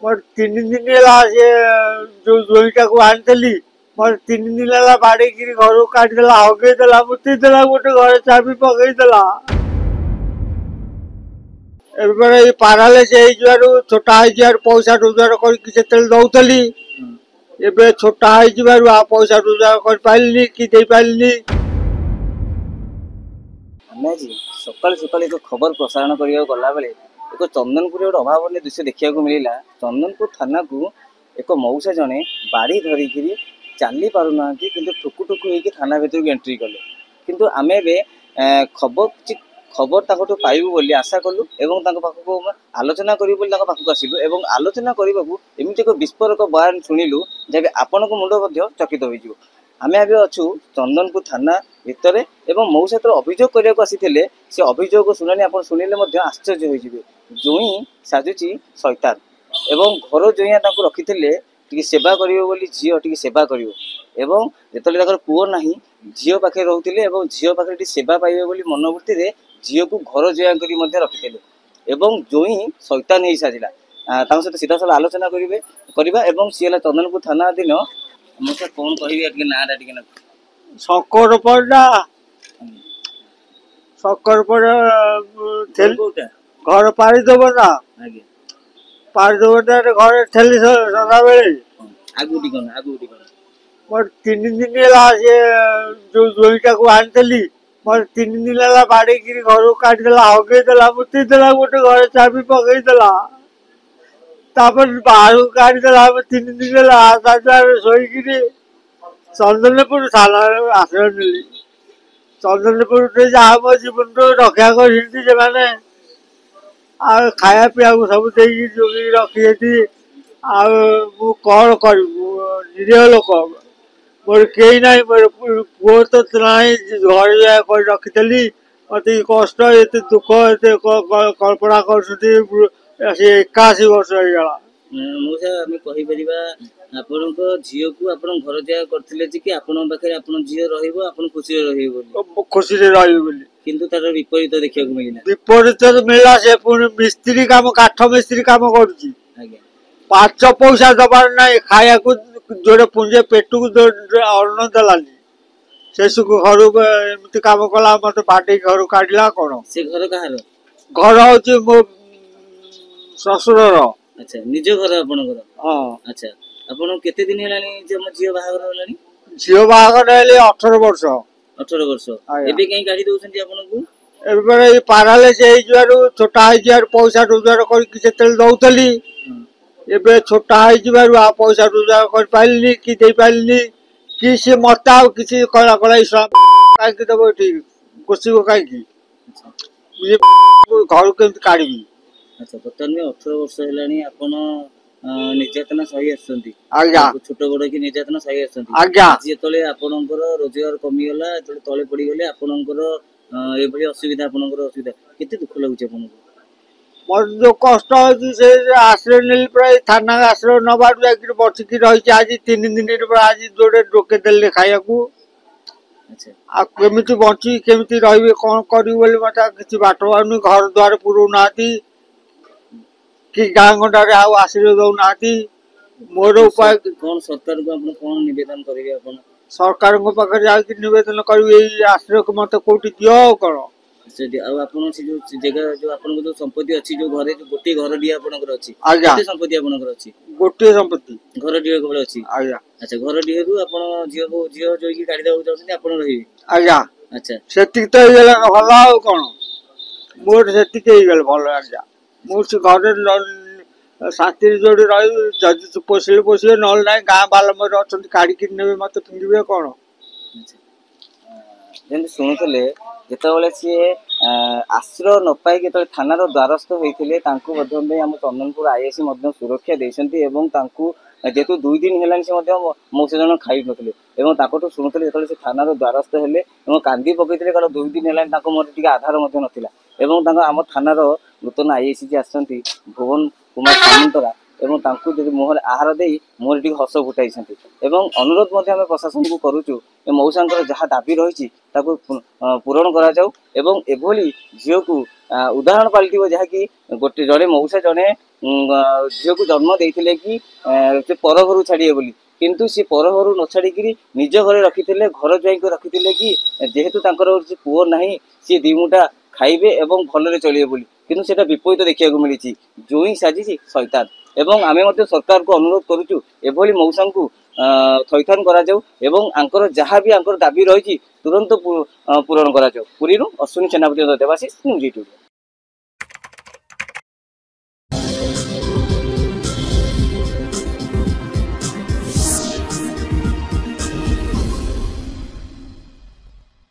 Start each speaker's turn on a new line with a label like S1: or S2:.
S1: मोर 3 दिन है जो जोईटा को आनी मोर 3 दिन है बाड़ी घर काटिदेला हगेदेला मुतीदेला गोटे घर चाबी पकईदेला एबारे पारालिस छोटा पैसा रोजगार करके दौली एबे छोटा पैसा रोजगार कर पाइलिनी कि दे पाइलिनी।
S2: आमे आज सकाल सकाल एक खबर प्रसारण करिया गला बेले एक चंदनपुर गोटे अभावन दृश्य देखा मिलला। चंदनपुर थाना को एक मौसा जने बाड़ी धरिकी चली पारना कि ठुकु ठुकु होगी थाना भीतर को एंट्री कले किंतु आमे खबर ताकू पाइबू बोली आशा कलु एवं पाखक आलोचना करूँ पाखक आसलु एवं आलोचना करने एमती एक विस्फोरक बयान शुणिलु जहाँकि आपण मुंड चकित हो। आमे अभी अच्छु चंदनपुर थाना भितर एवं मौसा तो अभियोग करने को आसी से अभियोग शुणानी आप शुणिले आश्चर्य हो जोई साजुची शैतान एवं घर जोइया रखी टे सेवा करें झी टे सेवा कर जो पुओ ना झील पाखे रोते झील पाखे सेवा पाइबे मनोवृत्ति झील को घर जोया कर रखी जोई शैतान हो साजिला सहित सीधा साल आलोचना करवा सी है चंदनपुर थाना दिन मुझे कौन कह ना
S1: शकर पड़ा शकर पड़ा घर पारिदेव ना पारिदेव घर ठेली सदा बेले मोर 3 दिन है जो जोईटा को आनी मोर 3 दिन है बाड़ी घर काटिदेला हगेदेला मुतीदेला गोटे घर चाबी पकईदेला बाहर काटिदेला 3 दिन है शोक चंदनपुर थाना आश्रय नेली चंदनपुर जहाँ मो जीवन रक्षा कर खाया पीया सब जोगी रखी कौन कर निरीह लोक मोर कई ना मोर पुओ तो ना घर कर रखीदी मत कष्ट एत दुख एत कल्पना कर 81 वर्ष हो
S2: झी को आप घर जगह करते कि झी
S1: खुशी
S2: किंतु तार विपरीत देखा मिलना
S1: विपरीत मिलला से पुणी मिस्त्री काम काठ मिस्त्री काम कर 5 पैसा दबार ना खाया जोड़े पुंजे पेट को अन्न देलानी शेष को घर एमती काम कला मत बाटी घर काटला कौन
S2: से घर कहार
S1: घर हूँ मो ससुर
S2: अच्छा निज घर आपनकर हाँ अच्छा आपन केते दिन हेलानी झील बाहागर हेलानी
S1: झील बाहागर हेले 18 वर्ष
S2: एबे कहीं गाड़ी दउछन्ती आपनको
S1: एबे पारालिस छोटा पैसा रोजगार करके दौली एबे छोटा पैसा रोजगार कर पाइलिनी कि दे पाइलिनी कि सी मत आ किसी कला कला कहीं दब ठीक गोसी कहीं घर के काढ़ी
S2: अच्छा बर्तमान में 18 वर्ष हेलानी आपन निर्यातना सही आसछन्ती छोट बड़ कि निर्यातना सही आसछन्ती आज जेतले आपनकर रोजगार कमी गला एतले तळे पड़ी गले आपनकर एभली असुविधा आपनकर असुविधा केते दुख लागुछ आपनको
S1: मोर जो कष्ट होची से आश्रय नेली प्राय थाना आश्रय नबार जाकी बसिकी रही आज 3 दिन आज जोड़े डोके देले खाया को अच्छा आ केमिति बंची केमिति रहिबे कोन करी बोली मता किछि बाटो आनु घर द्वार पुरु नाती कि गाँ गंडारे आश्रय दौ ना मोर उपाय
S2: कौन सरकार को आपन कौन निवेदन करेंगे आपन
S1: सरकार को पाखे जाके निवेदन करी आश्रय को मत कोटी दियो करो
S2: आपन से जो जगह जो आपन जो संपत्ति अछि जो घरे जो गोटे घर दिया आपनकर अछि केते संपत्ति आपनकर अछि गोटे
S1: संपत्ति
S2: घर दिया केवल अछि
S1: आज्ञा
S2: अच्छा घर दिया रु आपन जियो जोई गाड़ी दाउ जाउछन आपन रही
S1: आज्ञा
S2: अच्छा
S1: सेति तो गेला भला हो कोन मोर सेति के गेल भलो आज्ञा मोर से घर साथी जोड़ी रही जदि पोषिले पोषिए ना ना गाँ बाल मोर अच्छा काढ़ी ने मत पिंधे कौन
S2: जमी शुणुले जिते सी आश्रय न पाई थानार द्वारस्थ होते आम चंदनपुर आईएससी सुरक्षा देते जेहेतु 2 दिन है मौसा जन खाई नथिले शुणुले जो थानार द्वारस्थ हेले कांदी पकईते कल 2 दिन है मोर आधार नाला आम थानार नूतन आईएससी जी आसछन्ती भुवन कुमार सामंतरा तांकु जदि मुहर आहार दे मुहर टी हस फुटाई अनुरोध आम प्रशासन को करुचु मौसा जहाँ दाबी रही पूरण करा जाऊ एवं एभली झील को उदाहरण पलटो जहाँकि गोटे जड़े मौसा जड़े झील को जन्म देते कि से पर घर छाड़िए बोली किंतु सी पर घर न छाड़ी निज घर रखी घर ज्वाई को रखी कि जेहेतु पुओ ना सी दिमुटा खाइबे एवं भलरे चलिए बोली किंतु सेटा विपरीत देखा मिली जोई साजिश शैतान एवं आमे सरकार को अनुरोध करुचु एभली मौसा को थैथान करा जाऊ एवं आंकर जहाँ भी आंकर दाबी रही तुरंत पूरण करा जाऊ। पुरी अश्विनी सेनापति देवाशीष न्यूज 18।